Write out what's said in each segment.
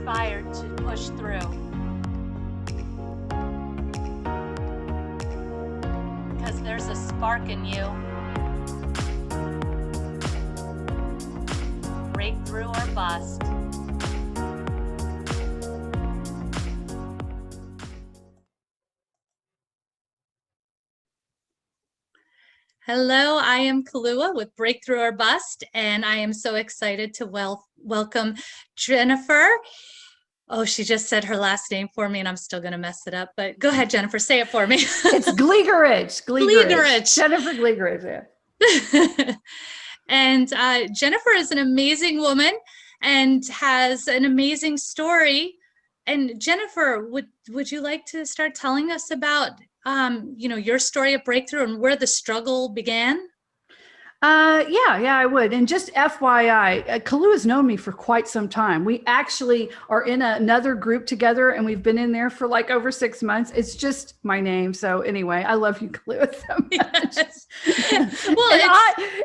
inspired to push through. Because there's a spark in you. Breakthrough or bust. Hello, I am Kalua with Breakthrough or Bust, and I am so excited to welcome Jennifer. Oh, she just said her last name for me, and I'm still going to mess it up. But go ahead, Jennifer, say it for me. It's Gleegerich. Jennifer Gleegerich. Yeah. And Jennifer is an amazing woman and has an amazing story. And Jennifer, would you like to start telling us about your story of breakthrough and where the struggle began? Yeah, I would. And just FYI, Kalu has known me for quite some time. We actually are in another group together, and we've been in there for like over 6 months. It's just my name. So anyway, I love you, Kalu, so much. Yes. Well,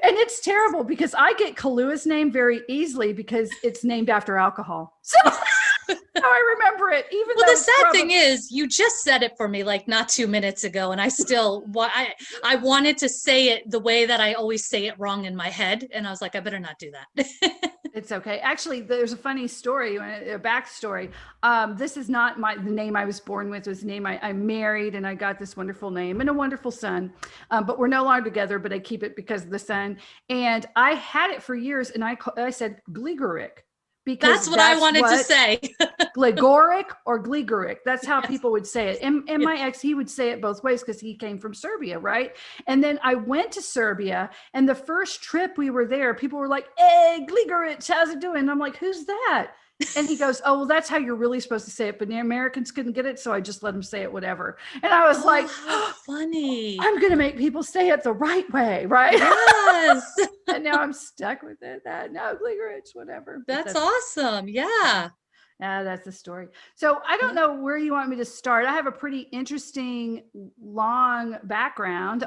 and it's terrible because I get Kalua's name very easily because it's named after alcohol. So I remember it. Even well, the sad thing is, you just said it for me like not 2 minutes ago, and I still I wanted to say it the way that I always say it wrong in my head, and I was like, I better not do that. It's okay. Actually, there's a funny story, a backstory. This is not the name I was born with. It was the name I married, and I got this wonderful name and a wonderful son. But we're no longer together, but I keep it because of the son. And I had it for years, and I said Gleegerich. Because that's what I wanted to say. Gligoric or Gligoric. That's how people would say it. And my ex, he would say it both ways because he came from Serbia, right? And then I went to Serbia, and the first trip we were there, people were like, hey, Gligoric, how's it doing? And I'm like, who's that? And he goes, oh, well, that's how you're really supposed to say it. But the Americans couldn't get it. So I just let them say it, whatever. And I was like, how funny. I'm going to make people say it the right way. Right. Yes. And now I'm stuck with it. No, Gligoric, whatever. That's awesome. Yeah. Yeah, that's the story. So I don't know where you want me to start. I have a pretty interesting, long background.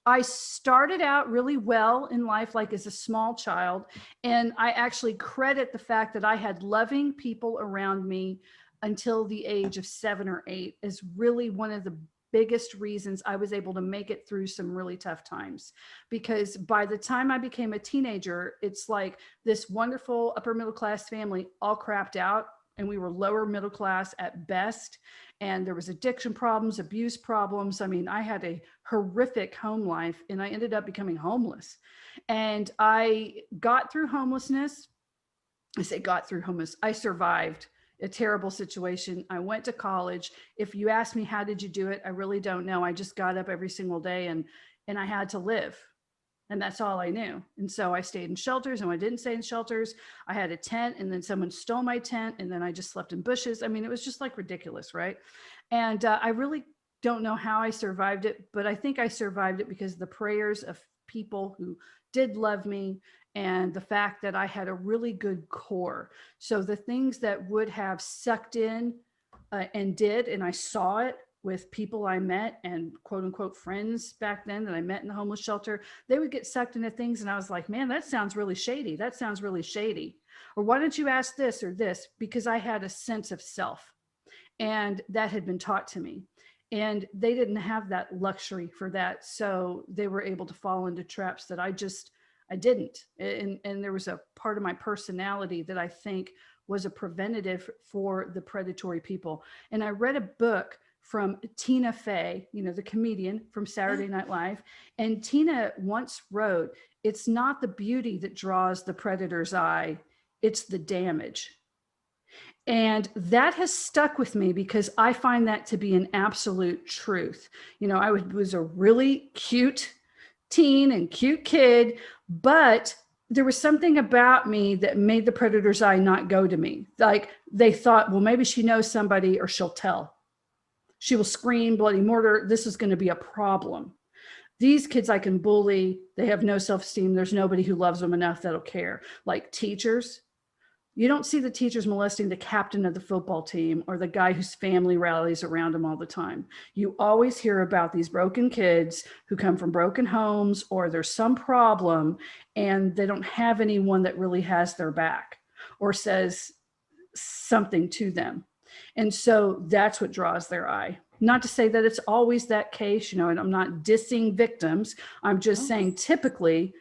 I started out really well in life, like as a small child. And I actually credit the fact that I had loving people around me until the age of 7 or 8 as really one of the biggest reasons I was able to make it through some really tough times. Because by the time I became a teenager, it's like this wonderful upper middle class family all crapped out, and we were lower middle class at best. And there was addiction problems, abuse problems. I mean, I had a horrific home life, and I ended up becoming homeless. And I got through homelessness. I survived a terrible situation. I went to college. If you ask me, how did you do it? I really don't know. I just got up every single day and I had to live. And that's all I knew. And so I stayed in shelters, and when I didn't stay in shelters, I had a tent, and then someone stole my tent, and then I just slept in bushes. I mean, it was just like ridiculous, right? And I really don't know how I survived it, but I think I survived it because of the prayers of people who did love me, and the fact that I had a really good core. So the things that would have sucked in and did, and I saw it with people I met and quote unquote friends back then that I met in the homeless shelter, they would get sucked into things. And I was like, man, that sounds really shady. That sounds really shady. Or why don't you ask this or this? Because I had a sense of self, and that had been taught to me. And they didn't have that luxury for that. So they were able to fall into traps that I didn't. And there was a part of my personality that I think was a preventative for the predatory people. And I read a book from Tina Fey, the comedian from Saturday Night Live. And Tina once wrote, it's not the beauty that draws the predator's eye, it's the damage. And that has stuck with me because I find that to be an absolute truth. I was a really cute teen and cute kid, but there was something about me that made the predator's eye not go to me. Like they thought, well, maybe she knows somebody or she'll tell. She will scream bloody murder. This is going to be a problem. These kids I can bully. They have no self-esteem. There's nobody who loves them enough that'll care. Like teachers. You don't see the teachers molesting the captain of the football team or the guy whose family rallies around him all the time. You always hear about these broken kids who come from broken homes, or there's some problem and they don't have anyone that really has their back or says, something to them. And so that's what draws their eye. Not to say that it's always that case, you know, and I'm not dissing victims. I'm just saying typically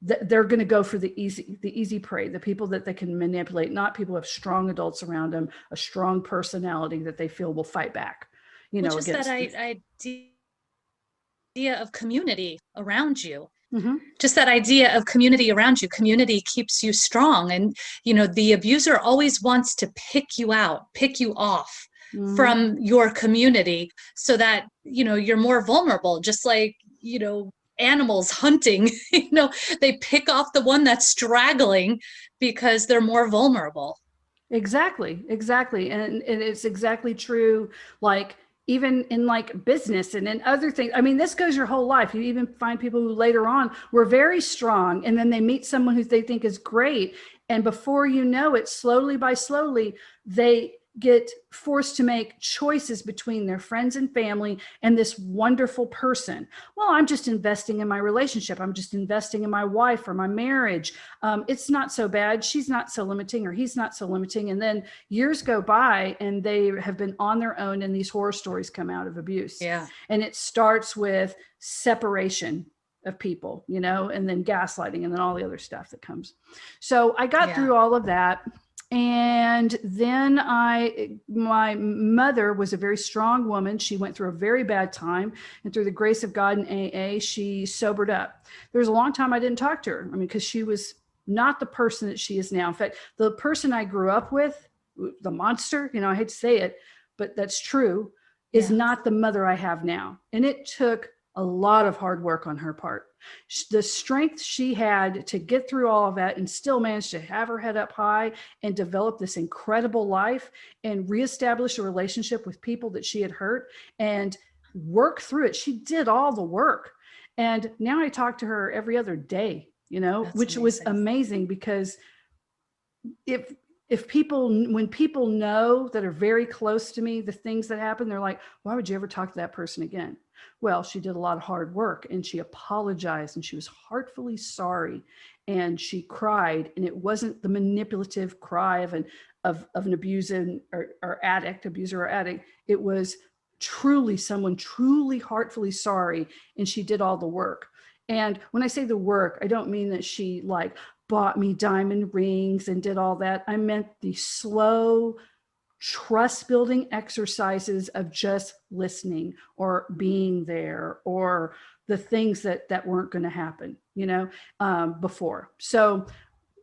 they're going to go for the easy prey, the people that they can manipulate, not people who have strong adults around them, a strong personality that they feel will fight back, you Which know, is that against. idea of community around you. Mm-hmm. Just that idea of community around you. Community keeps you strong. And, you know, the abuser always wants to pick you out, pick you off Mm-hmm. from your community so that, you know, you're more vulnerable, just like, you know, animals hunting, you know, they pick off the one that's straggling because they're more vulnerable. Exactly, exactly. And it's exactly true. Like even in like business and in other things. I mean, this goes your whole life. You even find people who later on were very strong and then they meet someone who they think is great. And before you know it, slowly by slowly, they get forced to make choices between their friends and family and this wonderful person. Well, I'm just investing in my relationship. I'm just investing in my wife or my marriage. It's not so bad. She's not so limiting or he's not so limiting. And then years go by and they have been on their own and these horror stories come out of abuse. Yeah. And it starts with separation of people, you know, and then gaslighting and then all the other stuff that comes. So I got through all of that. And then my mother was a very strong woman. She went through a very bad time, and through the grace of God and AA, she sobered up. There was a long time I didn't talk to her. I mean, because she was not the person that she is now. In fact, the person I grew up with, the monster, you know, I hate to say it, but that's true, is not the mother I have now. And it took a lot of hard work on her part. The strength she had to get through all of that and still manage to have her head up high and develop this incredible life and reestablish a relationship with people that she had hurt and work through it. She did all the work. And now I talk to her every other day, you know, which was amazing because if people, when people know that are very close to me, the things that happen, they're like, why would you ever talk to that person again? Well, she did a lot of hard work and she apologized and she was heartfully sorry and she cried, and it wasn't the manipulative cry of an abuser or addict. It was truly someone truly heartfully sorry, and she did all the work. And when I say the work, I don't mean that she like bought me diamond rings and did all that. I meant the slow trust building exercises of just listening or being there or the things that weren't going to happen, you know, before. So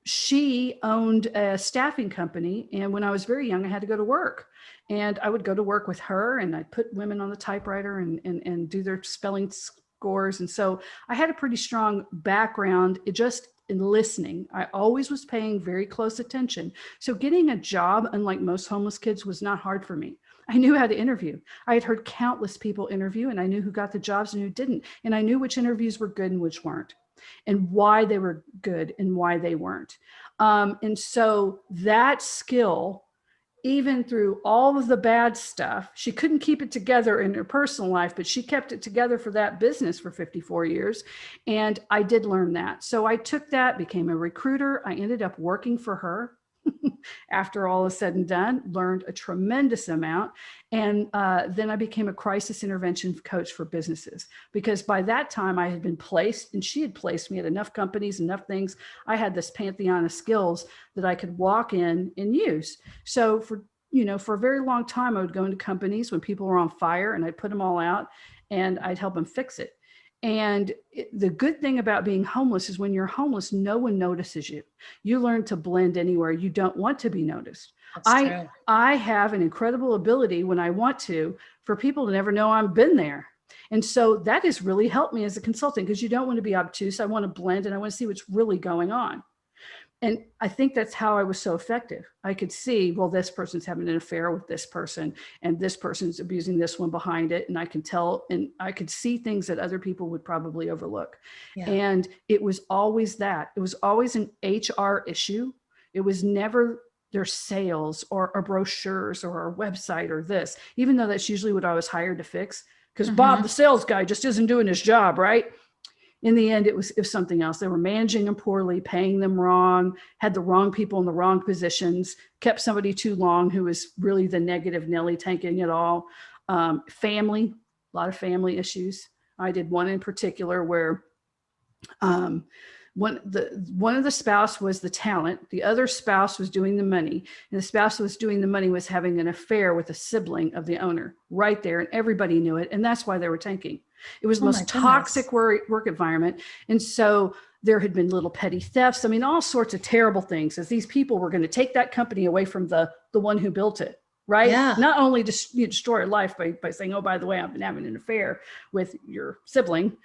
she owned a staffing company. And when I was very young, I had to go to work, and I would go to work with her and I'd put women on the typewriter and do their spelling scores. And so I had a pretty strong background just in listening. I always was paying very close attention. So getting a job, unlike most homeless kids, was not hard for me. I knew how to interview. I had heard countless people interview, and I knew who got the jobs and who didn't. And I knew which interviews were good and which weren't, and why they were good and why they weren't. And so that skill, even through all of the bad stuff, she couldn't keep it together in her personal life, but she kept it together for that business for 54 years. And I did learn that. So I took that, became a recruiter. I ended up working for her after all is said and done, learned a tremendous amount. And then I became a crisis intervention coach for businesses, because by that time I had been placed, and she had placed me at enough companies, enough things. I had this pantheon of skills that I could walk in and use. So for a very long time, I would go into companies when people were on fire, and I'd put them all out and I'd help them fix it. And the good thing about being homeless is when you're homeless, no one notices you. You learn to blend anywhere you don't want to be noticed. I have an incredible ability when I want to for people to never know I've been there. And so that has really helped me as a consultant, because you don't want to be obtuse. I want to blend and I want to see what's really going on. And I think that's how I was so effective. I could see, well, this person's having an affair with this person, and this person's abusing this one behind it. And I can tell, and I could see things that other people would probably overlook. Yeah. And it was always that. It was always an HR issue. It was never their sales or brochures or a website or this, even though that's usually what I was hired to fix. Because Bob, the sales guy, just isn't doing his job, right? in the end, it was something else. They were managing them poorly, paying them wrong, had the wrong people in the wrong positions, kept somebody too long who was really the negative Nelly tanking it all. Family, a lot of family issues. I did one in particular where one of the spouse was the talent, the other spouse was doing the money, and the spouse was doing the money was having an affair with a sibling of the owner right there, and everybody knew it, and that's why they were tanking. It was the most toxic work environment, and so there had been little petty thefts. I mean, all sorts of terrible things, as these people were going to take that company away from the one who built it. Right? Yeah. Not only you destroy a life by saying, oh, by the way, I've been having an affair with your sibling.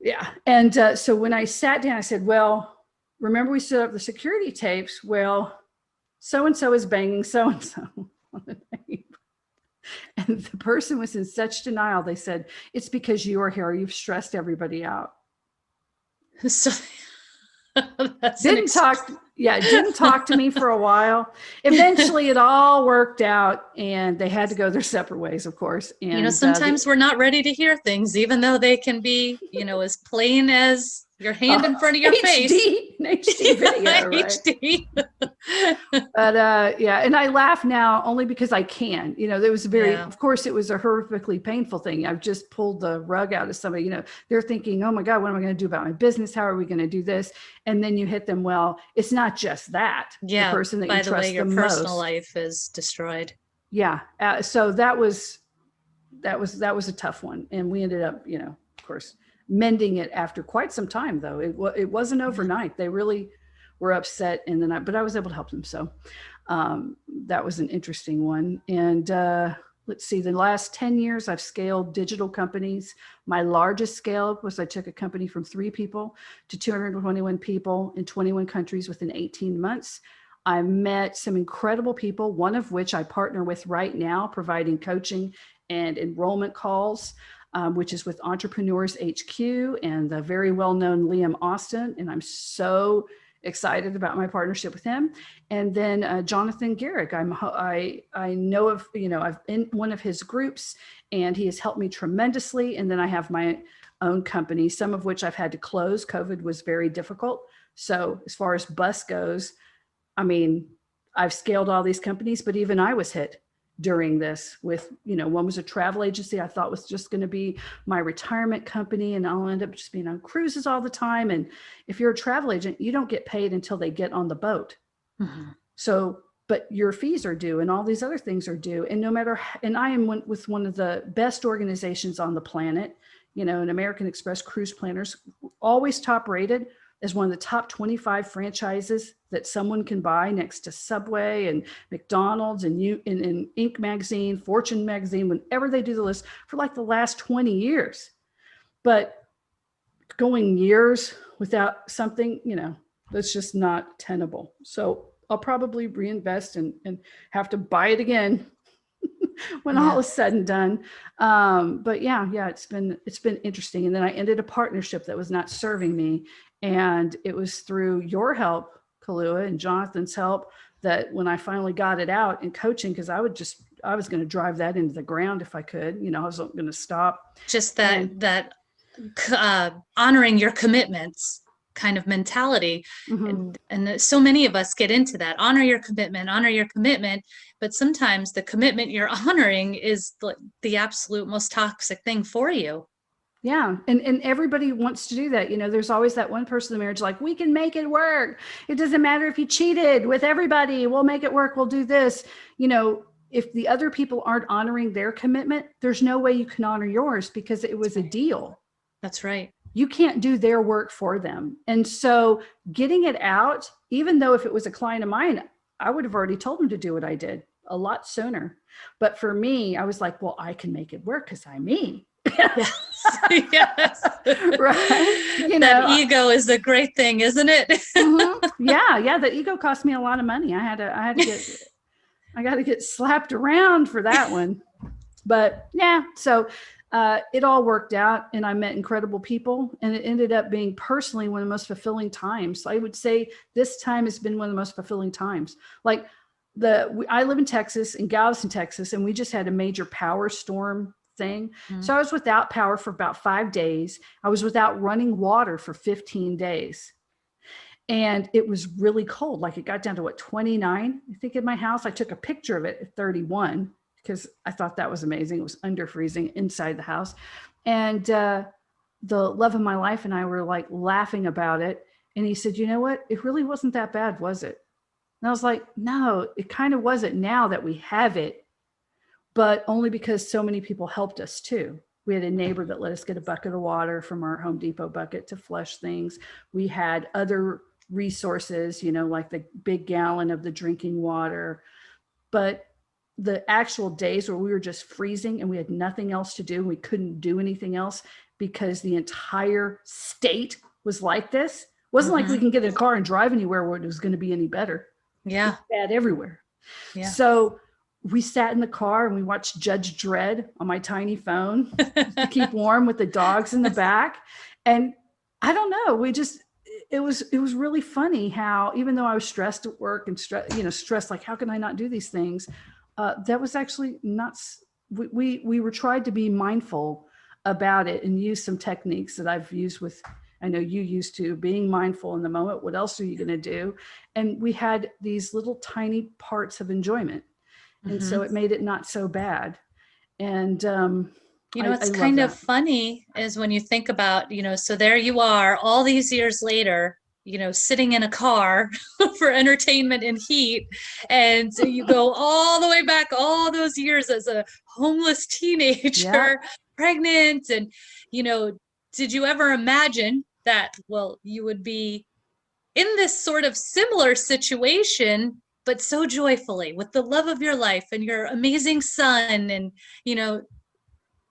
Yeah. And so when I sat down, I said, well, remember we set up the security tapes? Well, so-and-so is banging so-and-so on the tape. And the person was in such denial. They said, it's because you are here. You've stressed everybody out. So didn't talk to me for a while. Eventually it all worked out and they had to go their separate ways, of course. And sometimes we're not ready to hear things, even though they can be, as plain as your hand in front of your face. An HD video, right? HD. But yeah, and I laugh now only because I can. There was of course, it was a horrifically painful thing. I've just pulled the rug out of somebody. They're thinking, oh my God, what am I going to do about my business? How are we going to do this? And then you hit them. Well, it's not just that. Yeah. The person that by you the trust way, your the personal most. life is destroyed. Yeah. So that was a tough one, and we ended up, of course, mending it after quite some time, though. It wasn't overnight. They really were upset, and but I was able to help them. So that was an interesting one. And let's see, the last 10 years, I've scaled digital companies. My largest scale was I took a company from 3 people to 221 people in 21 countries within 18 months. I met some incredible people, one of which I partner with right now, providing coaching and enrollment calls. Which is with Entrepreneurs HQ and the very well-known Liam Austin. And I'm so excited about my partnership with him. And then Jonathan Garrick, I know of, I've in one of his groups and he has helped me tremendously. And then I have my own company, some of which I've had to close. COVID was very difficult. So as far as bus goes, I mean, I've scaled all these companies, but even I was hit during this with, one was a travel agency I thought was just going to be my retirement company, and I'll end up just being on cruises all the time. And if you're a travel agent, you don't get paid until they get on the boat. Mm-hmm. So, but your fees are due and all these other things are due. And and I am with one of the best organizations on the planet, an American Express Cruise Planners, always top rated as one of the top 25 franchises that someone can buy next to Subway and McDonald's and Inc. magazine, Fortune magazine, whenever they do the list for like the last 20 years. But going years without something, that's just not tenable. So I'll probably reinvest and have to buy it again when all is said and done. But yeah, it's been interesting. And then I ended a partnership that was not serving me. And it was through your help, Kalua, and Jonathan's help that when I finally got it out in coaching, because I was going to drive that into the ground if I could, I wasn't going to stop. Just that honoring your commitments kind of mentality. Mm-hmm. And so many of us get into that, honor your commitment. But sometimes the commitment you're honoring is the absolute most toxic thing for you. Yeah. And everybody wants to do that. There's always that one person in the marriage, like, we can make it work. It doesn't matter if you cheated with everybody. We'll make it work. We'll do this. If the other people aren't honoring their commitment, there's no way you can honor yours because it was a deal. That's right. You can't do their work for them. And so getting it out, even though if it was a client of mine, I would have already told them to do what I did a lot sooner. But for me, I was like, well, I can make it work because I'm me. Yes. Right. That ego is a great thing, isn't it? Mm-hmm. Yeah. That ego cost me a lot of money. I got to get slapped around for that one. But yeah, so it all worked out and I met incredible people, and it ended up being personally one of the most fulfilling times. So I would say this time has been one of the most fulfilling times. Like I live in Texas, in Galveston, Texas, and we just had a major power storm thing. Mm-hmm. So I was without power for about 5 days. I was without running water for 15 days. And it was really cold. Like it got down to what, 29, I think, in my house. I took a picture of it at 31 because I thought that was amazing. It was under freezing inside the house. And the love of my life and I were like laughing about it. And he said, you know what? It really wasn't that bad, was it? And I was like, no, it kind of wasn't now that we have it, but only because so many people helped us too. We had a neighbor that let us get a bucket of water from our Home Depot bucket to flush things. We had other resources, you know, like the big gallon of the drinking water. But the actual days where we were just freezing and we had nothing else to do, we couldn't do anything else because the entire state was like this. It wasn't like we can get in a car and drive anywhere where it was going to be any better. Yeah. It was bad everywhere. Yeah. So we sat in the car and we watched Judge Dredd on my tiny phone to keep warm with the dogs in the back. And I don't know, it was really funny how, even though I was stressed at work and stressed, like, how can I not do these things? That was actually not, we were tried to be mindful about it and use some techniques that I've used with, I know you used to, being mindful in the moment. What else are you going to do? And we had these little tiny parts of enjoyment. And so it made it not so bad. And, what's kind of funny is when you think about, so there you are all these years later, sitting in a car for entertainment and heat. And so you go all the way back all those years as a homeless teenager, pregnant. And, did you ever imagine that, well, you would be in this sort of similar situation, but so joyfully with the love of your life and your amazing son and,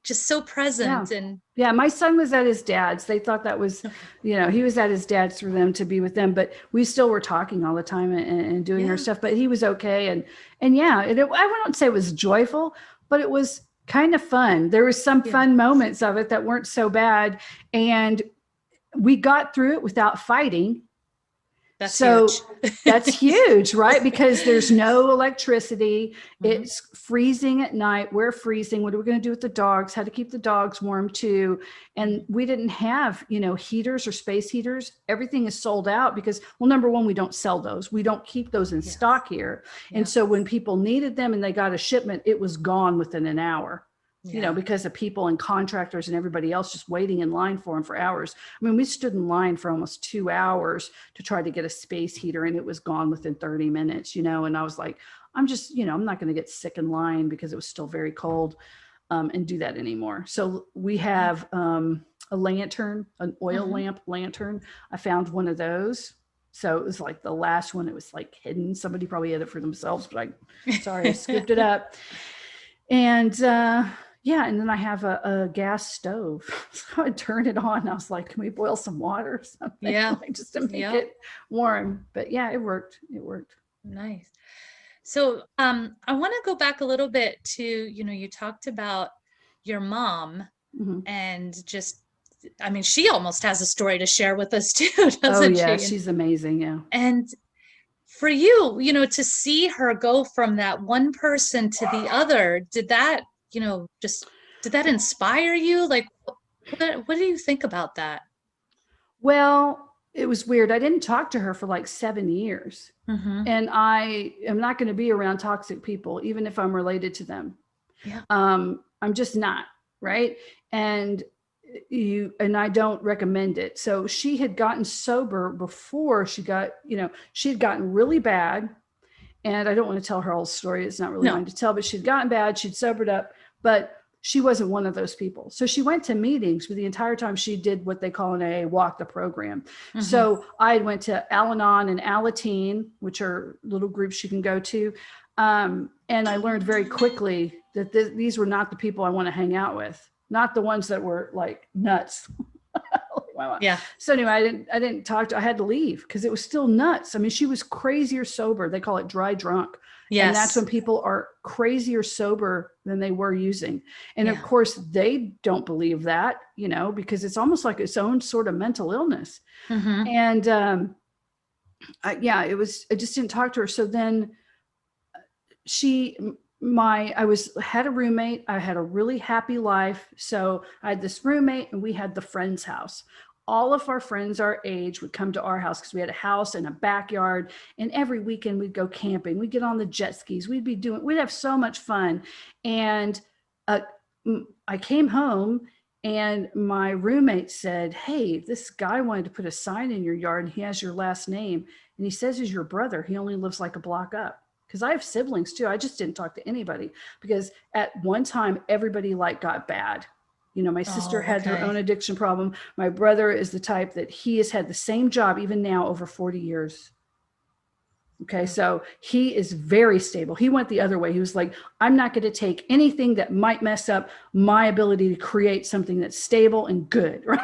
just so present. And my son was at his dad's. They thought that was, he was at his dad's for them to be with them, but we still were talking all the time and doing our stuff, but he was okay. And I wouldn't say it was joyful, but it was kind of fun. There was some fun moments of it that weren't so bad. And we got through it without fighting. That's huge. That's huge, right? Because there's no electricity. It's freezing at night. We're freezing. What are we going to do with the dogs? How to keep the dogs warm too? And we didn't have, heaters or space heaters. Everything is sold out because, well, number one, we don't sell those. We don't keep those in stock here. And so when people needed them and they got a shipment, it was gone within an hour. Because of people and contractors and everybody else just waiting in line for them for hours. I mean, we stood in line for almost 2 hours to try to get a space heater and it was gone within 30 minutes, and I was like, I'm just, I'm not going to get sick in line because it was still very cold and do that anymore. So we have a lantern, an oil lamp lantern. I found one of those. So it was like the last one. It was like hidden. Somebody probably had it for themselves, but I scooped it up. And, and then I have a gas stove. So I turned it on. I was like, can we boil some water or something? Just to make it warm. But it worked. It worked. Nice. So I want to go back a little bit to, you talked about your mom and just, I mean, she almost has a story to share with us too, doesn't she? She's amazing. Yeah. And for you, to see her go from that one person to the other, did that, did that inspire you? Like, what do you think about that? Well, it was weird. I didn't talk to her for like 7 years. And I am not going to be around toxic people, even if I'm related to them. Yeah. I'm just not. Right. And I don't recommend it. So she had gotten sober before she got, she had gotten really bad. And I don't want to tell her whole story. It's not really mine to tell, but she'd gotten bad. She'd sobered up, but she wasn't one of those people. So she went to meetings, but the entire time she did what they call in AA, walk the program. So I went to Al-Anon and Alateen, which are little groups you can go to. And I learned very quickly that these were not the people I want to hang out with, not the ones that were like nuts. Yeah. So anyway, I didn't talk to, I had to leave because it was still nuts. I mean, she was crazier sober. They call it dry drunk. Yes. And that's when people are crazier sober than they were using. And of course they don't believe that, because it's almost like its own sort of mental illness. And I just didn't talk to her. So then had a roommate. I had a really happy life. So I had this roommate and we had the friend's house. All of our friends our age would come to our house because we had a house and a backyard. And every weekend we'd go camping. We'd get on the jet skis. We'd have so much fun. And uh, I came home and my roommate said, "Hey, this guy wanted to put a sign in your yard and he has your last name. And he says he's your brother. He only lives like a block up." Because I have siblings too. I just didn't talk to anybody because at one time everybody like got bad. My sister had her own addiction problem. My brother is the type that he has had the same job even now over 40 years. Okay, so he is very stable. He went the other way. He was like, "I'm not going to take anything that might mess up my ability to create something that's stable and good." Right?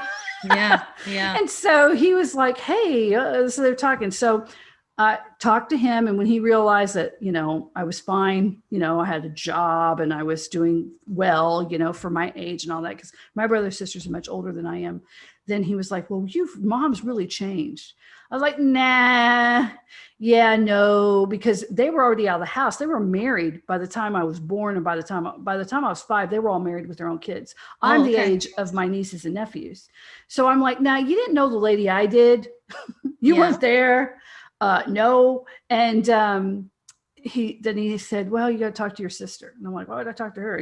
Yeah. Yeah. And so he was like, "Hey," so they're talking. So I talked to him, and when he realized that, I was fine, I had a job and I was doing well, for my age and all that, because my brother and sisters are much older than I am, then he was like, "Well, mom's really changed." I was like, "Nah, yeah, no," because they were already out of the house. They were married by the time I was born, and by the time I was 5, they were all married with their own kids. I'm the age of my nieces and nephews, so I'm like, "Nah, you didn't know the lady I did. You weren't there." No. And he said, "Well, you got to talk to your sister." And I'm like, "Why would I talk to her?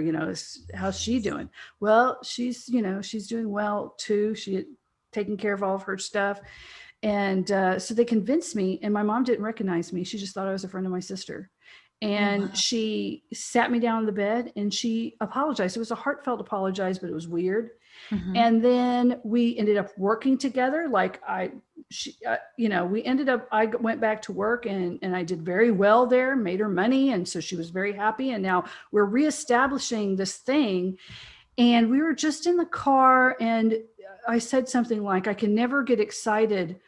How's she doing?" "Well, she's doing well too. She had taken care of all of her stuff." And so they convinced me, and my mom didn't recognize me. She just thought I was a friend of my sister. And she sat me down on the bed and she apologized. It was a heartfelt apologize, but it was weird. Mm-hmm. And then we ended up working together. I went back to work and I did very well there, made her money. And so she was very happy. And now we're reestablishing this thing. And we were just in the car and I said something like, "I can never get excited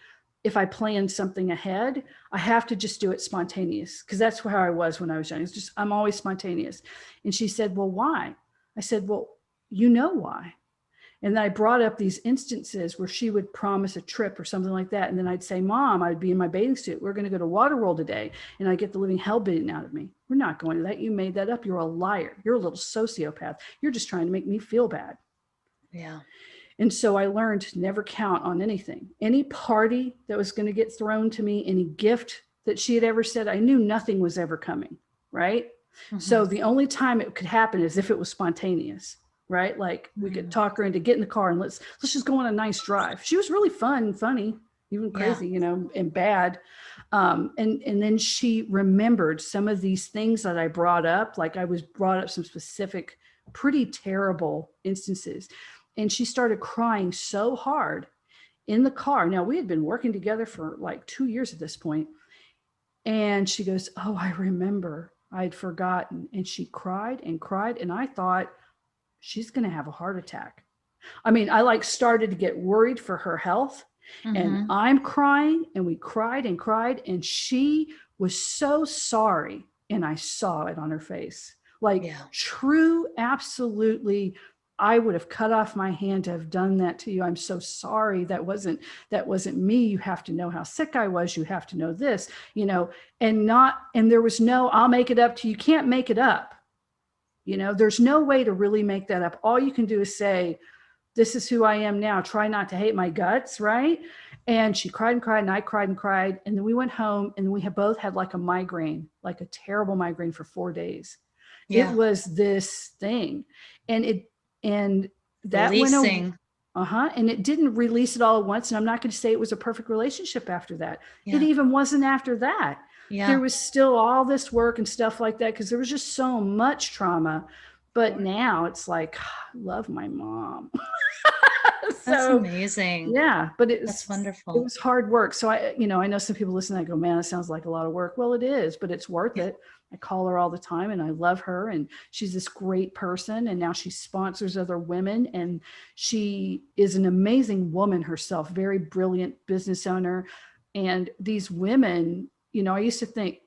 if I plan something ahead. I have to just do it spontaneous." Because that's how I was when I was young. It's just, I'm always spontaneous. And she said, "Well, why?" I said, "Well, you know why." And then I brought up these instances where she would promise a trip or something like that. And then I'd say, "Mom," I'd be in my bathing suit, "we're going to go to Waterworld today." And I get the living hell beaten out of me. "We're not going to that. You made that up. You're a liar. You're a little sociopath. You're just trying to make me feel bad." Yeah. And so I learned to never count on anything. Any party that was going to get thrown to me, any gift that she had ever said, I knew nothing was ever coming. Right. Mm-hmm. So the only time it could happen is if it was spontaneous. Right. Like we could talk her into get in the car and let's just go on a nice drive. She was really fun and funny, even crazy, and bad. And then she remembered some of these things that I brought up. Like I was brought up some specific, pretty terrible instances. And she started crying so hard in the car. Now we had been working together for like 2 years at this point. And she goes, "Oh, I remember. I'd forgotten." And she cried and cried. And I thought, she's going to have a heart attack. I mean, I started to get worried for her health. Mm-hmm. And I'm crying and we cried and cried. And she was so sorry. And I saw it on her face. True, absolutely. I would have cut off my hand to have done that to you. I'm so sorry. That wasn't me. You have to know how sick I was. You have to know this, and there was no, "I'll make it up to you." You can't make it up. There's no way to really make that up. All you can do is say, "This is who I am now. Try not to hate my guts." Right. And she cried and cried and I cried and cried. And then we went home and we both had like a migraine, like a terrible migraine for 4 days. Yeah. It was this thing. And that Releasing. And it didn't release it all at once. And I'm not going to say it was a perfect relationship after that. Yeah. It even wasn't after that. Yeah. There was still all this work and stuff like that because there was just so much trauma. But now it's like, I love my mom. That's amazing. Yeah, but that's wonderful. It was hard work. So I know some people listen and I go, "Man, that sounds like a lot of work." Well, it is, but it's worth it. I call her all the time and I love her and she's this great person. And now she sponsors other women and she is an amazing woman herself, very brilliant business owner. And these women, I used to think,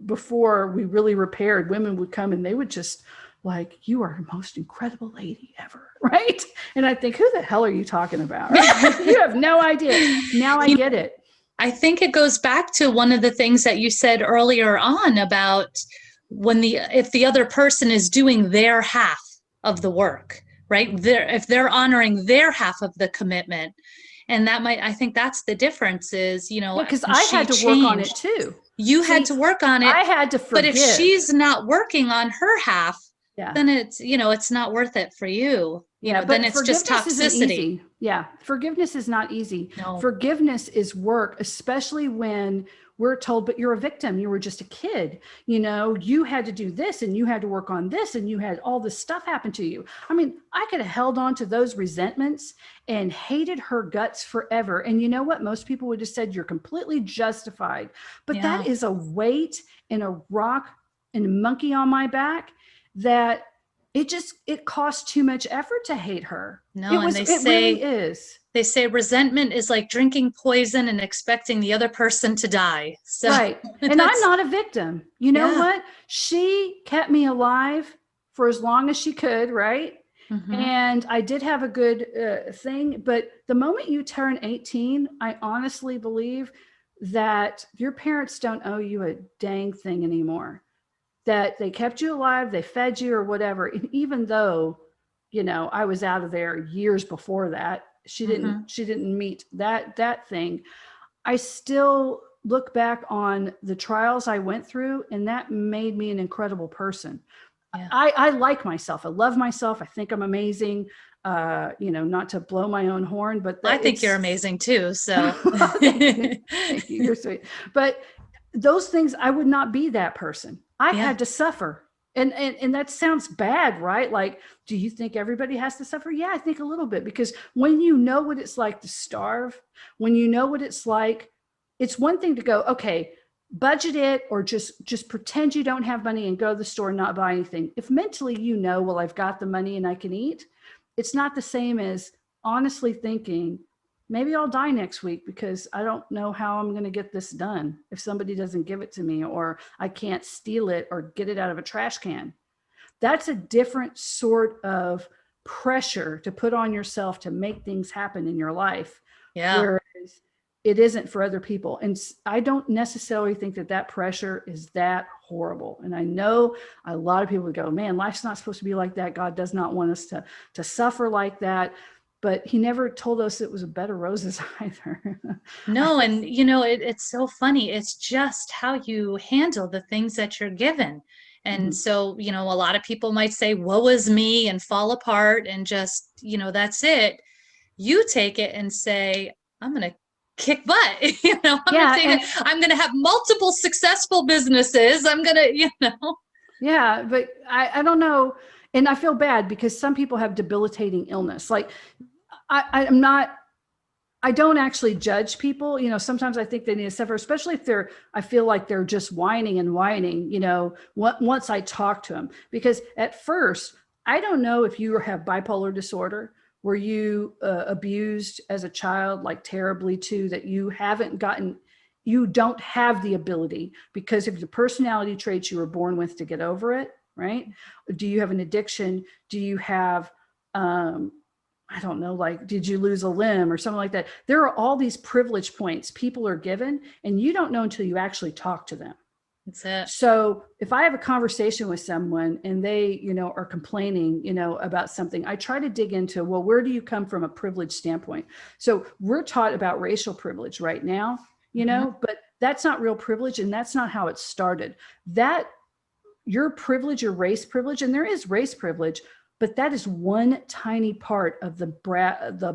before we really repaired, women would come and they would just like, "You are the most incredible lady ever." Right. And I think, who the hell are you talking about? Right? You have no idea. Now I get it. I think it goes back to one of the things that you said earlier on about when if the other person is doing their half of the work, right? If they're honoring their half of the commitment, and that might, I think that's the difference is, Yeah, because I she had to work on it changed. too. You had See, to work on it, I had to but if forgive. she's not working on her half, Yeah. then it's not worth it for you. Yeah, Then but it's just forgiveness isn't toxicity. easy. Yeah, forgiveness is not easy. No. Forgiveness is work, especially when we're told, but you're a victim. You were just a kid. You had to do this and you had to work on this and you had all this stuff happen to you. I mean, I could have held on to those resentments and hated her guts forever. And you know what? Most people would have said you're completely justified. But Yeah. that is a weight and a rock and a monkey on my back that it costs too much effort to hate her. No, and It really is. they say resentment is like drinking poison and expecting the other person to die. So Right. And I'm that's, not a victim. You know yeah. what? She kept me alive for as long as she could, right? Hmm. And I did have a good thing. But the moment you turn 18, I honestly believe that your parents don't owe you a dang thing anymore. That they kept you alive, they fed you or whatever. And even though, I was out of there years before that, Hmm. she didn't meet that thing. I still look back on the trials I went through, and that made me an incredible person. Yeah. I like myself. I love myself. I think I'm amazing. Not to blow my own horn, but I that think you're it's amazing too. So thank you. Thank you. You're sweet. But those things, I would not be that person. I yeah. had to suffer. And that sounds bad, right? Like, do you think everybody has to suffer? Yeah, I think a little bit, because when you know what it's like to starve, when you know what it's like, it's one thing to go, okay, budget it, or just pretend you don't have money and go to the store and not buy anything. If mentally well, I've got the money and I can eat, it's not the same as honestly thinking, maybe I'll die next week because I don't know how I'm going to get this done if somebody doesn't give it to me, or I can't steal it or get it out of a trash can. That's a different sort of pressure to put on yourself to make things happen in your life, Yeah. whereas it isn't for other people. And I don't necessarily think that pressure is that horrible. And I know a lot of people would go, man, life's not supposed to be like that. God does not want us to suffer like that. But he never told us it was a bed of roses either. No, and it's so funny. It's just how you handle the things that you're given. And Mhm. so, a lot of people might say, woe is me, and fall apart and just, that's it. You take it and say, I'm going to kick butt. I'm going to Yeah. take it. And I'm going to have multiple successful businesses. I'm going to, yeah, but I don't know. And I feel bad because some people have debilitating illness. Like I'm not, I don't actually judge people. Sometimes I think they need to suffer, especially if I feel like they're just whining and whining, once I talk to them. Because at first, I don't know if you have bipolar disorder. Were you abused as a child, like terribly too, that you don't have the ability because of the personality traits you were born with to get over it, right? Do you have an addiction? Do you have, um, I don't know, like, did you lose a limb or something like that? There are all these privilege points people are given, and you don't know until you actually talk to them. that's it. So if I have a conversation with someone and they, are complaining, about something, I try to dig into, well, where do you come from a privilege standpoint? So we're taught about racial privilege right now, Mhm. but that's not real privilege. And that's not how it started. That your privilege, your race privilege, and there is race privilege, but that is one tiny part of the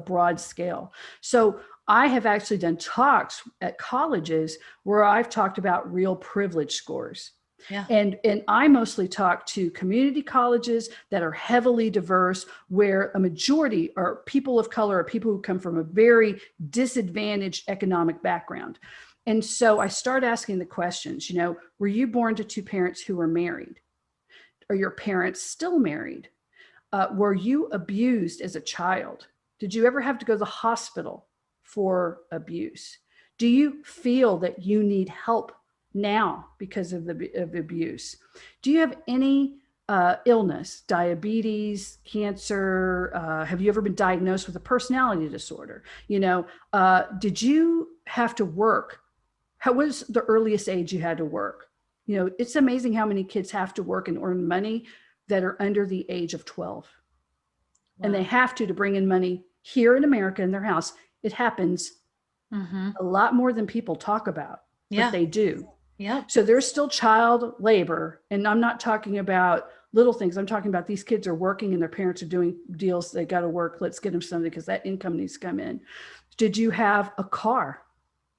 broad scale. So I have actually done talks at colleges where I've talked about real privilege scores. Yeah. And I mostly talk to community colleges that are heavily diverse, where a majority are people of color, or people who come from a very disadvantaged economic background. And so I start asking the questions, were you born to two parents who were married? Are your parents still married? Were you abused as a child? Did you ever have to go to the hospital for abuse? Do you feel that you need help now because of the abuse? Do you have any illness, diabetes, cancer. Have you ever been diagnosed with a personality disorder? Did you have to work? How was the earliest age you had to work? It's amazing how many kids have to work and earn money that are under the age of 12. Wow. And they have to bring in money here in America in their house. It happens a lot more than people talk about, but they do. Yeah. So there's still child labor. And I'm not talking about little things. I'm talking about these kids are working and their parents are doing deals. They got to work. Let's get them something because that income needs to come in. Did you have a car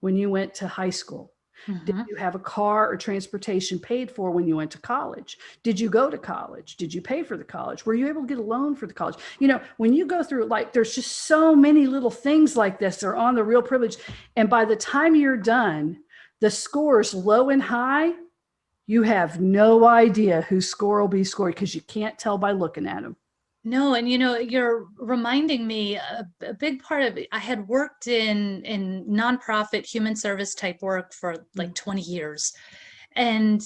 when you went to high school? Did you have a car or transportation paid for when you went to college? Did you go to college? Did you pay for the college? Were you able to get a loan for the college? When you go through, like, there's just so many little things like this that are on the real privilege. And by the time you're done, the scores low and high, you have no idea whose score will be scored because you can't tell by looking at them. No, and you're reminding me a big part of it. I had worked in nonprofit human service type work for like 20 years. And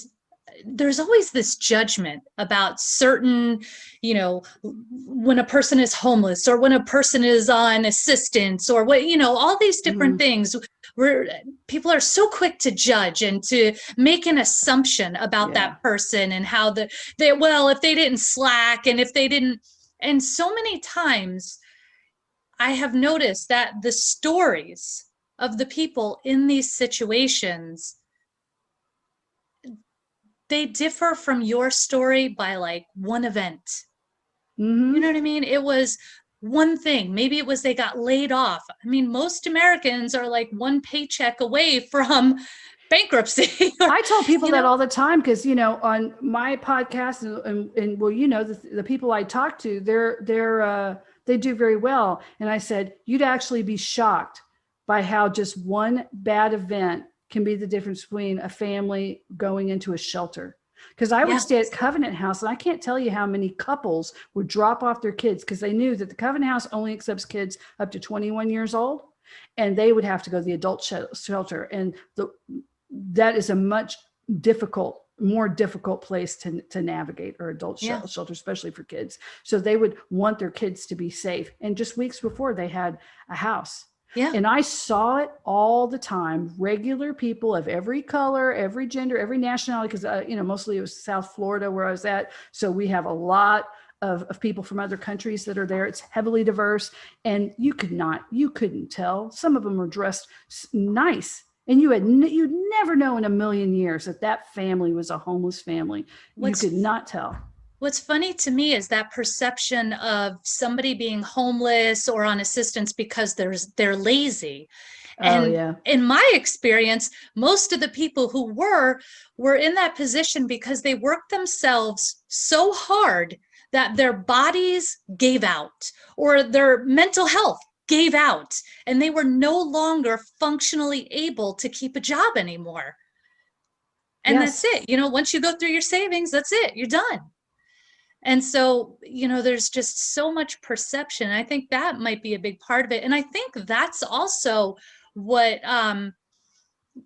there's always this judgment about certain, when a person is homeless or when a person is on assistance or what, all these different things where people are so quick to judge and to make an assumption about that person and how if they didn't slack and if they didn't. And so many times I have noticed that the stories of the people in these situations, they differ from your story by like one event. You know what I mean? It was one thing. Maybe it was they got laid off. I mean, most Americans are like one paycheck away from bankruptcy. I tell people that all the time because, on my podcast and well, the people I talk to, they do very well. And I said, you'd actually be shocked by how just one bad event can be the difference between a family going into a shelter. Because I would stay at Covenant House, and I can't tell you how many couples would drop off their kids because they knew that the Covenant House only accepts kids up to 21 years old, and they would have to go to the adult shelter. And that is a much more difficult place to navigate, or adult shelter, especially for kids. So they would want their kids to be safe. And just weeks before, they had a house. Yeah. And I saw it all the time, regular people of every color, every gender, every nationality, because, mostly it was South Florida where I was at. So we have a lot of people from other countries that are there. It's heavily diverse. And you couldn't tell. Some of them were dressed nice. And you'd never know in a million years that family was a homeless family. You could not tell. What's funny to me is that perception of somebody being homeless or on assistance because they're lazy. And in my experience, most of the people who were in that position because they worked themselves so hard that their bodies gave out or their mental health gave out, and they were no longer functionally able to keep a job anymore. And that's it. Once you go through your savings, that's it. You're done. And so, there's just so much perception. I think that might be a big part of it. And I think that's also what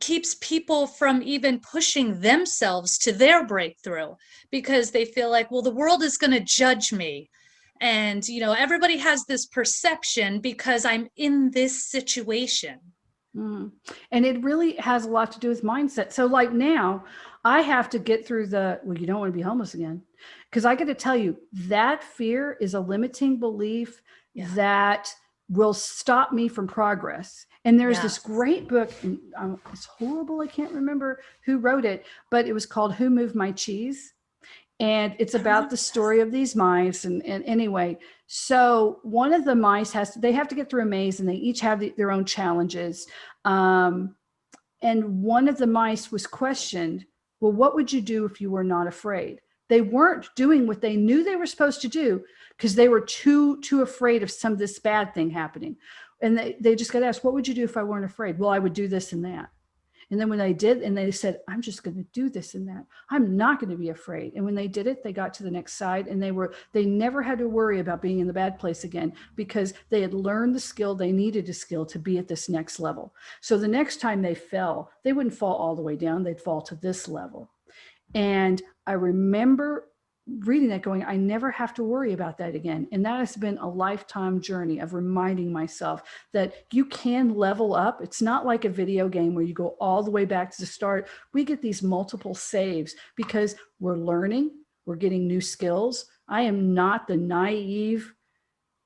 keeps people from even pushing themselves to their breakthrough, because they feel like, well, the world is going to judge me. And, everybody has this perception because I'm in this situation. And it really has a lot to do with mindset. So like now I have to get through you don't want to be homeless again. Because I got to tell you, that fear is a limiting belief that will stop me from progress. And there's this great book, and it's horrible, I can't remember who wrote it, but it was called Who Moved My Cheese? And it's about the story of these mice. And anyway, so one of the mice they have to get through a maze, and they each have their own challenges. And one of the mice was questioned, well, what would you do if you were not afraid? They weren't doing what they knew they were supposed to do because they were too afraid of some of this bad thing happening. And they just got asked, what would you do if I weren't afraid? Well, I would do this and that. And then when they did, and they said, I'm just going to do this and that. I'm not going to be afraid. And when they did it, they got to the next side, and they never had to worry about being in the bad place again because they had learned the skill they needed to be at this next level. So the next time they fell, they wouldn't fall all the way down. They'd fall to this level. And I remember reading that going, I never have to worry about that again. And that has been a lifetime journey of reminding myself that you can level up. It's not like a video game where you go all the way back to the start. We get these multiple saves because we're learning, we're getting new skills. I am not the naive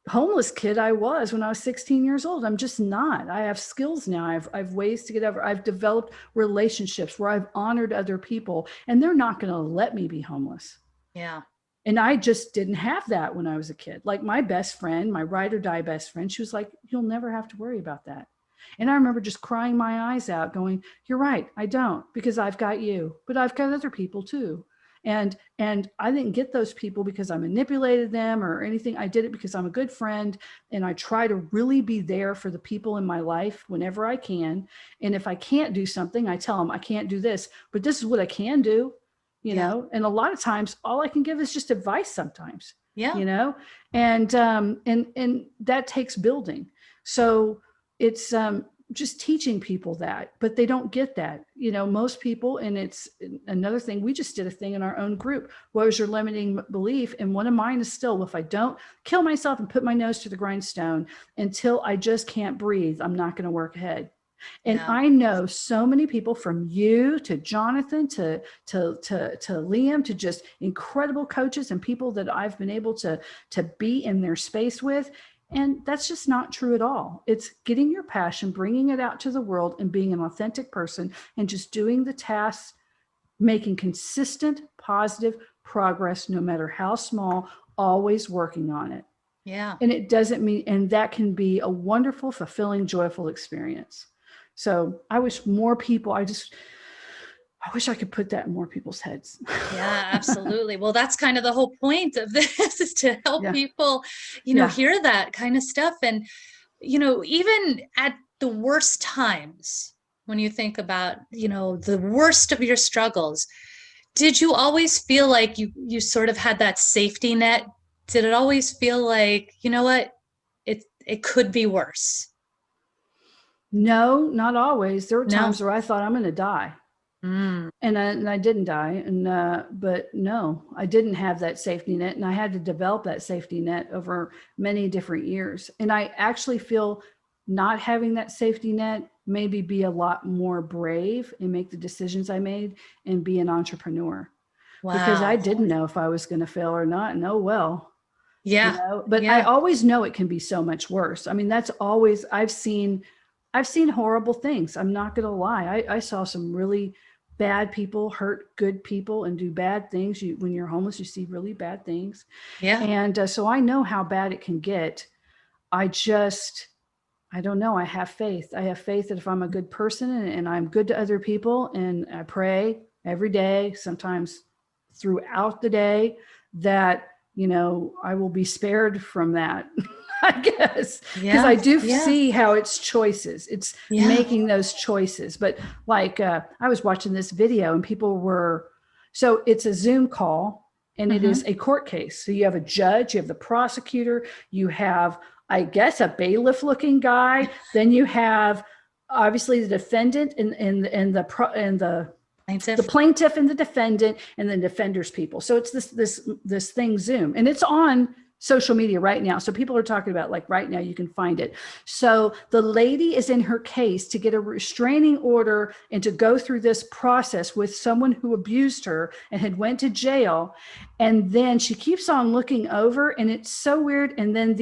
homeless kid I was when I was 16 years old. I'm just not. I have skills now. I've ways to get over. I've developed relationships where I've honored other people, and they're not going to let me be homeless. Yeah. And I just didn't have that when I was a kid. Like my best friend, my ride or die best friend, she was like, you'll never have to worry about that. And I remember just crying my eyes out going, you're right. I don't, because I've got you, but I've got other people too. And I didn't get those people because I manipulated them or anything. I did it because I'm a good friend, and I try to really be there for the people in my life whenever I can. And if I can't do something, I tell them I can't do this, but this is what I can do, you know? And a lot of times all I can give is just advice sometimes, you know? And that takes building. So it's, just teaching people that, but they don't get that, you know, most people. And it's another thing. We just did a thing in our own group. What was your limiting belief? And one of mine is still, if I don't kill myself and put my nose to the grindstone until I just can't breathe, I'm not going to work ahead. And I know so many people, from you to Jonathan to Liam, to just incredible coaches and people that I've been able to be in their space with. And that's just not true at all. It's getting your passion, bringing it out to the world, and being an authentic person, and just doing the tasks, making consistent, positive progress, no matter how small, always working on it. Yeah. And it doesn't mean, and that can be a wonderful, fulfilling, joyful experience. So I wish more people, I wish I could put that in more people's heads. Yeah, absolutely. Well, that's kind of the whole point of this, is to help people, you know, hear that kind of stuff. And, you know, even at the worst times, when you think about, you know, the worst of your struggles, did you always feel like you sort of had that safety net? Did it always feel like, you know what, it could be worse? No, not always. There were times where I thought I'm going to die. And I didn't die. But no, I didn't have that safety net, and I had to develop that safety net over many different years. And I actually feel not having that safety net made me be a lot more brave and make the decisions I made and be an entrepreneur. Wow. Because I didn't know if I was going to fail or not. And oh, well, you know, but I always know it can be so much worse. I mean, that's always, I've seen horrible things. I'm not going to lie. I saw some really bad people hurt good people and do bad things. When you're homeless, you see really bad things. Yeah. And so I know how bad it can get. I don't know. I have faith. I have faith that if I'm a good person and I'm good to other people, and I pray every day, sometimes throughout the day, that, you know, I will be spared from that. I guess, because I do see how it's choices. It's making those choices. But like, I was watching this video, and people were, so it's a Zoom call, and it is a court case. So you have a judge, you have the prosecutor, you have, I guess, a bailiff looking guy. Then you have obviously the defendant and the plaintiff and the defendant, and then defender's people. So it's this thing Zoom, and it's on social media right now. So people are talking about, like, right now you can find it. So the lady is in her case to get a restraining order and to go through this process with someone who abused her and had went to jail. And then she keeps on looking over, and it's so weird. And then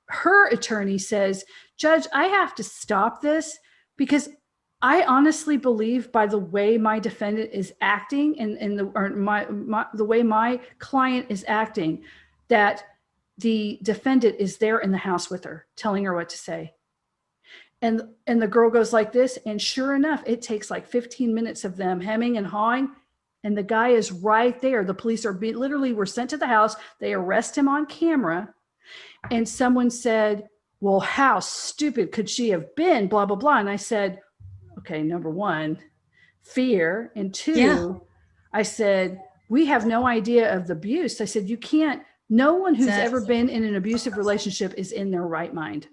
her attorney says, "Judge, I have to stop this because I honestly believe, by the way my defendant is acting and the way my client is acting, that the defendant is there in the house with her, telling her what to say." And the girl goes like this. And sure enough, it takes like 15 minutes of them hemming and hawing. And the guy is right there. The police literally were sent to the house. They arrest him on camera. And someone said, "Well, how stupid could she have been? Blah, blah, blah." And I said, okay, number one, fear. And two, I said, we have no idea of the abuse. I said, no one who's ever been in an abusive relationship is in their right mind.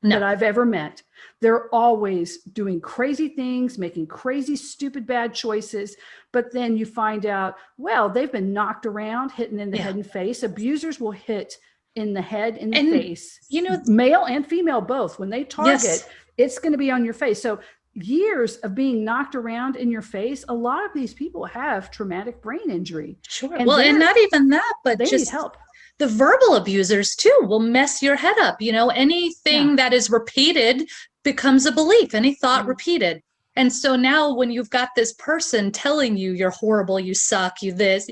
No. that I've ever met. They're always doing crazy things, making crazy, stupid, bad choices. But then you find out, well, they've been knocked around, hitting in the Yeah. head and face. Abusers will hit in the head, in the And, face, you know, male and female both. When they yes, target, it's going to be on your face. So years of being knocked around in your face, a lot of these people have traumatic brain injury, sure. and Well, and not even that, but they need just help. the verbal abusers too will mess your head up. You know, Yeah. anything that is repeated becomes a belief, any thought Mhm. repeated. And so now when you've got this person telling you you're horrible, you suck, you this,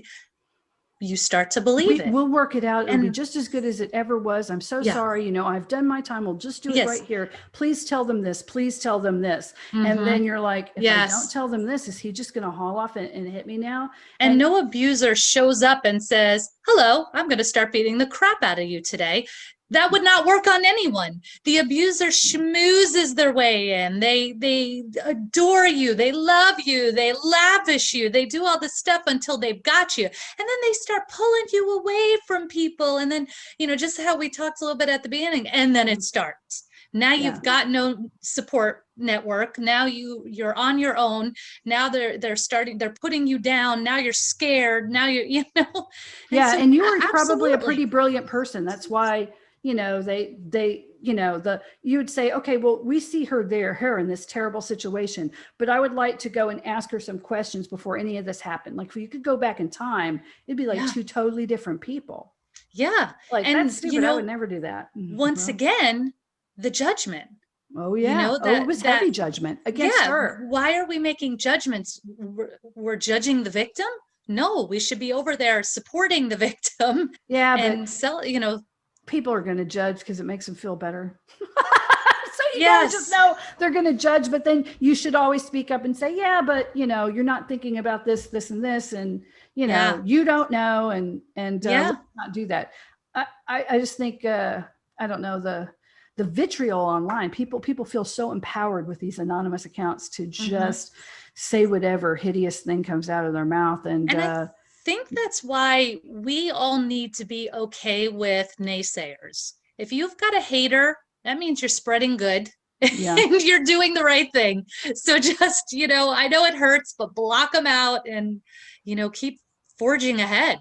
you start to believe it. We'll work it out. It'll be And just as good as it ever was. I'm so yeah, sorry. I've done my time. We'll just do it yes. right here. Please tell them this. Please tell them this. And Mm-hmm. then you're like, if I don't Yes. tell them this, is he just going to haul off and hit me now? And And no abuser shows up and says, hello, I'm going to start beating the crap out of you today. That would not work on anyone. The abuser schmoozes their way in. They adore you. They love you. They lavish you. They do all this stuff until they've got you. And then they start pulling you away from people. And then, just how we talked a little bit at the beginning, and then it starts. Now yeah. you've got no support network. Now you're on your own. Now they're putting you down. Now you're scared. Now Yeah. so And you were probably a absolutely. pretty brilliant person. That's why, you would say, okay, well, we see her in this terrible situation, but I would like to go and ask her some questions before any of this happened. Like if you could go back in time, it'd be like Yeah. two totally different people. Yeah. Like And that's stupid. I would never do that. once again, the judgment. Oh yeah. It was That heavy judgment against yeah, her. why are we making judgments? We're judging the victim? No, we should be over there supporting the victim Yeah, but and people are going to judge because it makes them feel better. So you got to just yes. know they're going to judge, but then you should always speak up and say, yeah, but you're not thinking about this, this, and this, and Yeah. you don't know, and Yeah. let's not do that. I just think I don't know, the vitriol online. People feel so empowered with these anonymous accounts to just say whatever hideous thing comes out of their mouth, and I think that's why we all need to be okay with naysayers. If you've got a hater, that means you're spreading good yeah. and you're doing the right thing. So just, I know it hurts, but block them out and, keep forging ahead.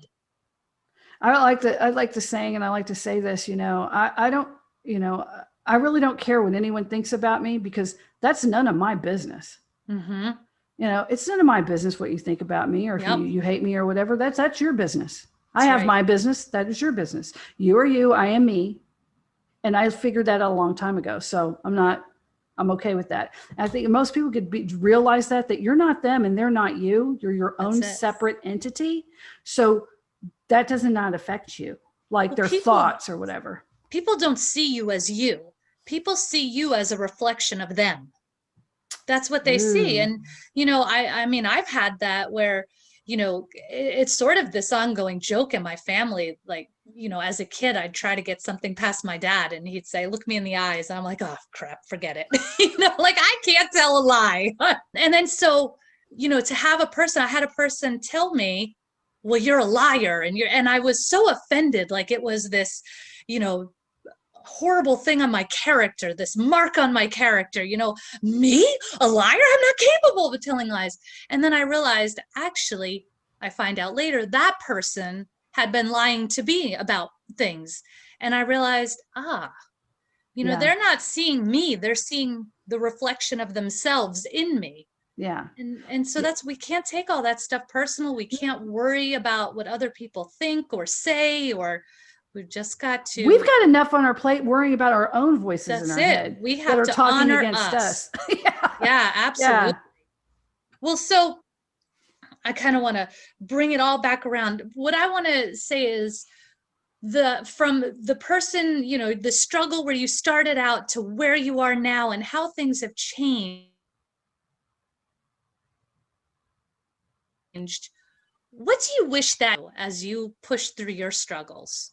I like the saying, and I like to say this, I don't, I really don't care what anyone thinks about me, because that's none of my business. Mm-hmm. It's none of my business what you think about me, or if you hate me or whatever. That's your business. I have my business. That is your business. You are you. I am me. And I figured that out a long time ago. So I'm okay with that. And I think most people could realize that you're not them and they're not you. You're your own separate entity. So that does not affect you, like their thoughts or whatever. People don't see you as you. People see you as a reflection of them. That's what they see. And, I mean, I've had that where, it's sort of this ongoing joke in my family. Like, as a kid, I'd try to get something past my dad and he'd say, look me in the eyes. And I'm like, oh, crap, forget it. Like I can't tell a lie. And then so, to have I had a person tell me, well, you're a liar. And I was so offended. Like it was this, horrible thing on my character, this mark on my character, me, a liar? I'm not capable of telling lies. And then I realized, actually, I find out later that person had been lying to me about things. And I realized, they're not seeing me, they're seeing the reflection of themselves in me. Yeah. And so we can't take all that stuff personal. We can't worry about what other people think or say, or we've got enough on our plate worrying about our own voices in our head. We have that are to talking honor against us. Yeah, absolutely. Yeah. Well, so I kind of want to bring it all back around. What I want to say is from the person, the struggle where you started out to where you are now and how things have changed. What do you wish that as you push through your struggles?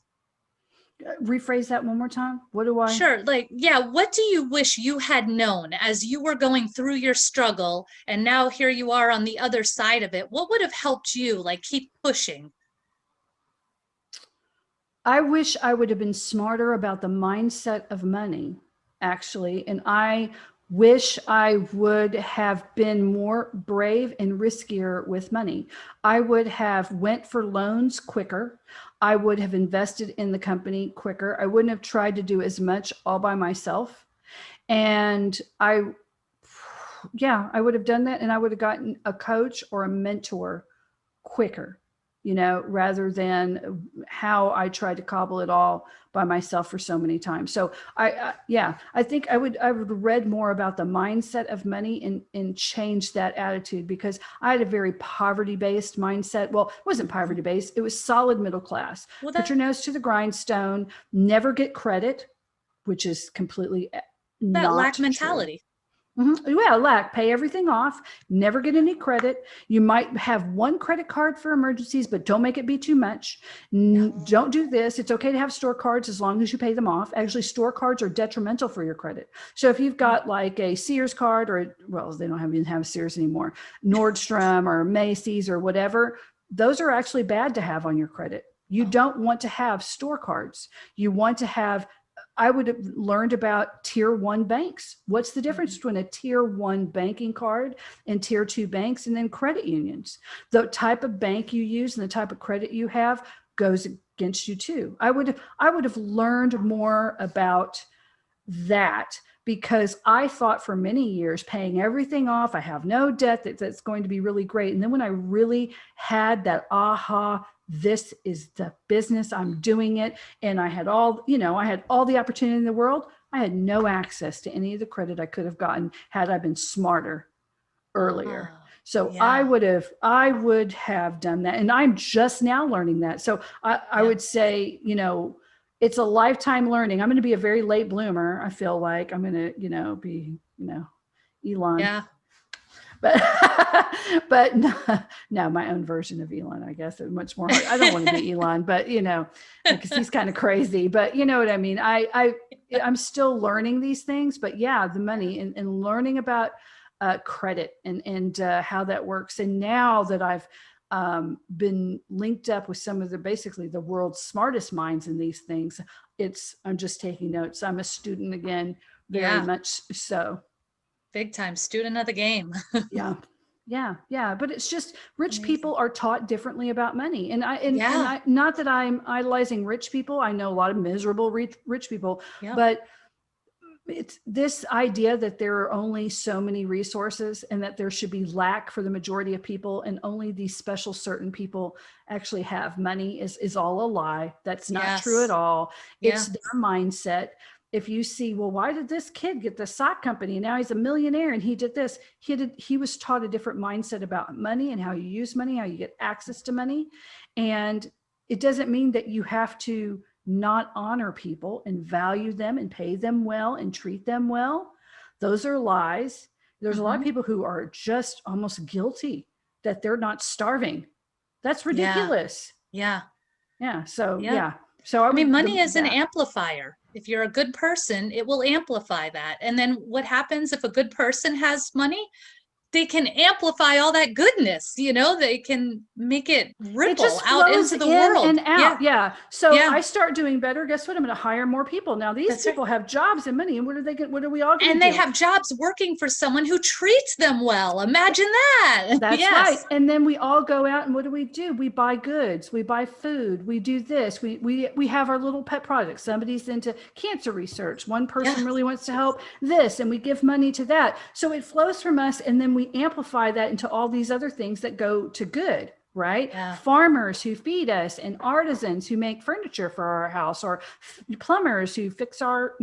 Rephrase that one more time. What do I? Sure. What do you wish you had known as you were going through your struggle and now here you are on the other side of it? What would have helped you keep pushing? I wish I would have been smarter about the mindset of money actually. And I wish I would have been more brave and riskier with money. I would have went for loans quicker. I would have invested in the company quicker. I wouldn't have tried to do as much all by myself. And I would have done that, and I would have gotten a coach or a mentor quicker, rather than how I tried to cobble it all by myself for so many times. So I think I would read more about the mindset of money and change that attitude, because I had a very poverty-based mindset. Well, it wasn't poverty-based. It was solid middle class. Well, Put your nose to the grindstone, never get credit, which is completely that not lack true. mentality. Yeah, lack, pay everything off, never get any credit. You might have one credit card for emergencies, but don't make it be too much. Don't do this. It's okay to have store cards as long as you pay them off. Actually, store cards are detrimental for your credit. So if you've got like a Sears card, or, well, they don't even have Sears anymore, Nordstrom or Macy's or whatever, those are actually bad to have on your credit. You don't want to have store cards. You want to have, I would have learned about tier 1 banks. What's the difference between a tier 1 banking card and tier 2 banks, and then credit unions? The type of bank you use and the type of credit you have goes against you too. I would have learned more about that, because I thought for many years paying everything off, I have no debt, that's going to be really great. And then when I really had that aha, this is the business, I'm doing it, and I had all the opportunity in the world, I had no access to any of the credit I could have gotten had I been smarter earlier. So yeah. I would have done that. And I'm just now learning that. So I would say, it's a lifetime learning. I'm going to be a very late bloomer. I feel like I'm going to, be, Elon. Yeah. But no, my own version of Elon, I guess, is much more hard. I don't want to be Elon, but because he's kind of crazy, but you know what I mean? I'm still learning these things, but yeah, the money and learning about credit and how that works. And now that I've been linked up with some of basically the world's smartest minds in these things, I'm just taking notes. I'm a student again, very much so. Big time student of the game. Yeah. But it's just rich people are taught differently about money. And I not that I'm idolizing rich people. I know a lot of miserable rich people, but it's this idea that there are only so many resources and that there should be lack for the majority of people, and only these special certain people actually have money is all a lie. That's not true at all. It's their mindset. If you see, well, why did this kid get the sock company? Now he's a millionaire and he did this. He was taught a different mindset about money and how you use money, how you get access to money. And it doesn't mean that you have to not honor people and value them and pay them well and treat them well. Those are lies. There's a lot of people who are just almost guilty that they're not starving. That's ridiculous. Yeah. So money is an amplifier. If you're a good person, it will amplify that. And then what happens if a good person has money? They can amplify all that goodness, they can make it ripple out into the world and out. So I start doing better. Guess what? I'm going to hire more people. Now these people have jobs and money, and what are they get? What are we all going to do? And they have jobs working for someone who treats them well. Imagine that. That's right. And then we all go out and what do? We buy goods, we buy food, we do this. We have our little pet projects. Somebody's into cancer research. One person really wants to help this, and we give money to that. So it flows from us, and then we amplify that into all these other things that go to good, right? Farmers who feed us, and artisans who make furniture for our house, or plumbers who fix our,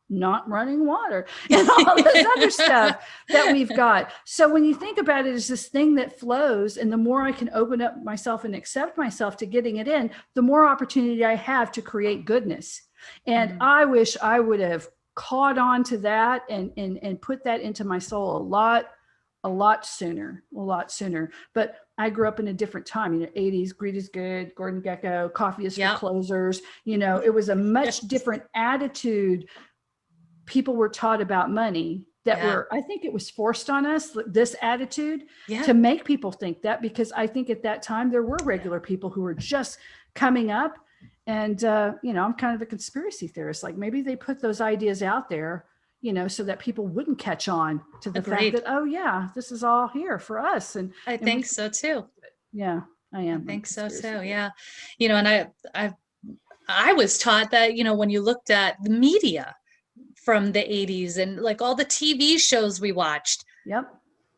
not running water, and all this other stuff that we've got. So when you think about it as this thing that flows, and the more I can open up myself and accept myself to getting it in, the more opportunity I have to create goodness. And I wish I would have caught on to that and put that into my soul a lot sooner. But I grew up in a different time, 80s, greed is good, Gordon Gekko, coffee is for closers. It was a much different attitude people were taught about money that I think it was forced on us, this attitude to make people think that, because I think at that time there were regular people who were just coming up And, I'm kind of a conspiracy theorist. Like maybe they put those ideas out there, so that people wouldn't catch on to the fact Agreed. that, oh yeah, this is all here for us. I And we think can, so too. yeah, I I am. I'm a think so conspiracy too. theorist. Yeah. And I was taught that, when you looked at the media from the 80s and like all the TV shows we watched, Yep.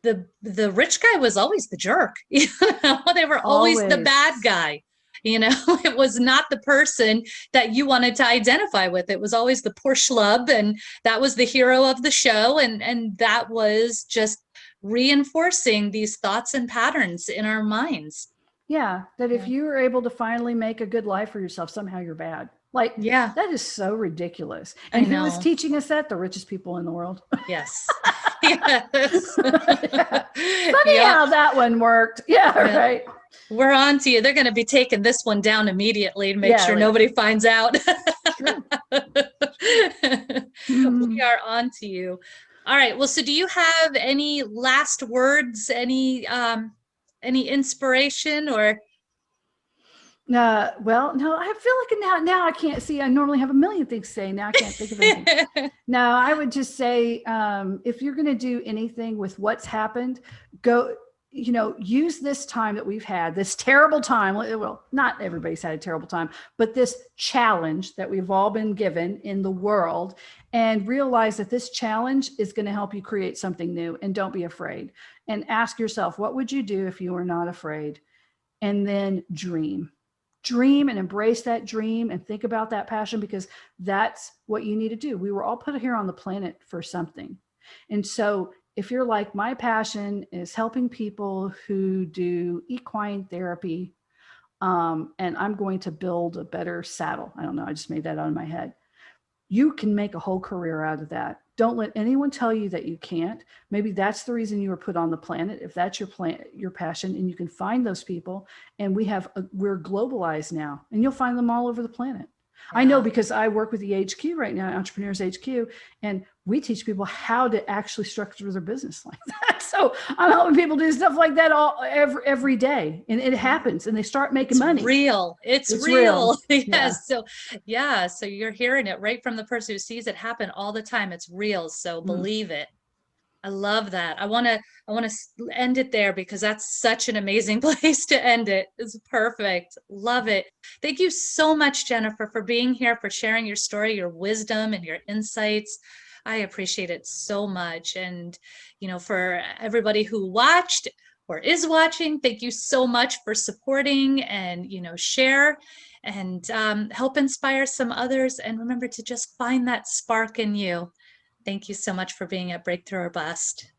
the rich guy was always the jerk. They were always the bad Always. guy. It was not the person that you wanted to identify with. It was always the poor schlub, and that was the hero of the show, and that was just reinforcing these thoughts and patterns in our minds. Yeah. That if Yeah. you were able to finally make a good life for yourself, somehow you're bad. Like Yeah, that is so ridiculous. I And who is know. teaching us that? The richest people in the world. Yes. Yes. Yeah. Funny Yeah. how that one worked. Yeah. Yeah. Right. We're on to you. They're going to be taking this one down immediately to make Yeah. sure Like nobody finds out. true. True. We are on to you. All right. Well, so do you have any last words, any inspiration or Well, no, I feel like now I can't see. I normally have a million things to say. Now I can't think of anything. No, I would just say if you're going to do anything with what's happened, go, use this time that we've had, this terrible time. Well, not everybody's had a terrible time, but this challenge that we've all been given in the world, and realize that this challenge is going to help you create something new. And don't be afraid. And ask yourself, what would you do if you were not afraid? And then dream and embrace that dream and think about that passion, because that's what you need to do. We were all put here on the planet for something. And so if you're like, my passion is helping people who do equine therapy, and I'm going to build a better saddle. I don't know. I just made that out of my head. You can make a whole career out of that. Don't let anyone tell you that you can't. Maybe that's the reason you were put on the planet. If that's your passion, and you can find those people, and we're globalized now, and you'll find them all over the planet. I know yeah. because I work with the HQ right now, Entrepreneurs HQ, and we teach people how to actually structure their business like that. So I'm helping people do stuff like that every day, and it happens, and they start making It's money. real. It's It's real. real. Yeah. Yes. So, yeah. So you're hearing it right from the person who sees it happen all the time. It's real. So Mm. believe it. I love that. I want to end it there because that's such an amazing place to end it. It's perfect. Love it. Thank you so much, Jennifer, for being here, for sharing your story, your wisdom, and your insights. I appreciate it so much. And, for everybody who watched or is watching, thank you so much for supporting and, share and help inspire some others. And remember to just find that spark in you. Thank you so much for being at Breakthrough or Bust.